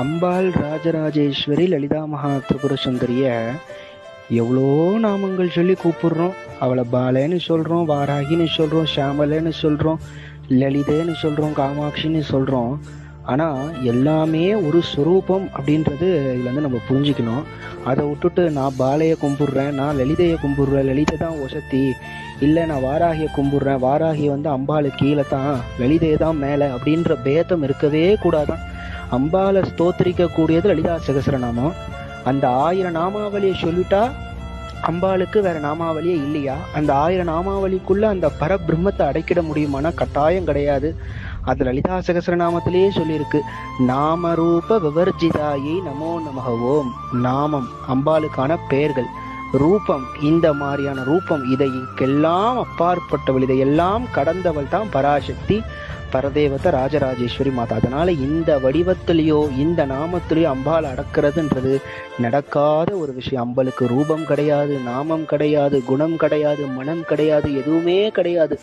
அம்பாள் ராஜராஜேஸ்வரி லலிதா மகா திரிபுர சுந்தரிய எவ்வளோ நாமங்கள் சொல்லி கூப்பிடுறோம். அவளை பாலேன்னு சொல்கிறோம், வாராகின்னு சொல்கிறோம், ஷாமலேன்னு சொல்கிறோம், லலிதேன்னு சொல்கிறோம், காமாட்சின்னு சொல்கிறோம். ஆனால் எல்லாமே ஒரு ஸ்வரூபம் அப்படின்றது இதில் வந்து நம்ம புரிஞ்சுக்கணும். அதை விட்டுட்டு நான் பாலையை கும்பிட்றேன், நான் லலிதையை கும்பிட்றேன், லலிதை தான் ஒசத்தி, இல்லை நான் வாராகியை கும்பிட்றேன், வாராகி வந்து அம்பாளு கீழே தான், லலிதையை தான் மேலே அப்படின்ற பேதம் இருக்கவே கூடாதான். அம்பாலை ஸ்தோத்திரிக்க கூடியது லலிதா சகஸ்ரநாமம். அந்த 1000 நாமாவளியை சொல்லிட்டா அம்பாளுக்கு வேற நாமாவளியே இல்லையா? அந்த 1000 நாமாவளிக்குள்ள அந்த பரபிரம்மத்தை அடைக்கிட முடியுமானா கட்டாயம் கிடையாது. அது லலிதா சகஸ்ரநாமத்திலேயே சொல்லியிருக்கு, நாமரூப விவர்ஜிதாயை நமோ நமகவோம். நாமம் அம்பாளுக்கான பெயர்கள், ரூபம் இந்த மாதிரியான ரூபம், இதைக்கெல்லாம் அப்பாற்பட்டவள், இதையெல்லாம் கடந்தவள் தான் பராசக்தி, பரதேவத்தை, ராஜராஜேஸ்வரி மாதா. அதனால இந்த வடிவத்திலேயோ இந்த நாமத்திலேயோ அம்பாள் அடக்கிறதுன்றது நடக்காத ஒரு விஷயம். அம்பளுக்கு ரூபம் கிடையாது, நாமம் கிடையாது, குணம் கிடையாது, மனம் கிடையாது, எதுவுமே கிடையாது.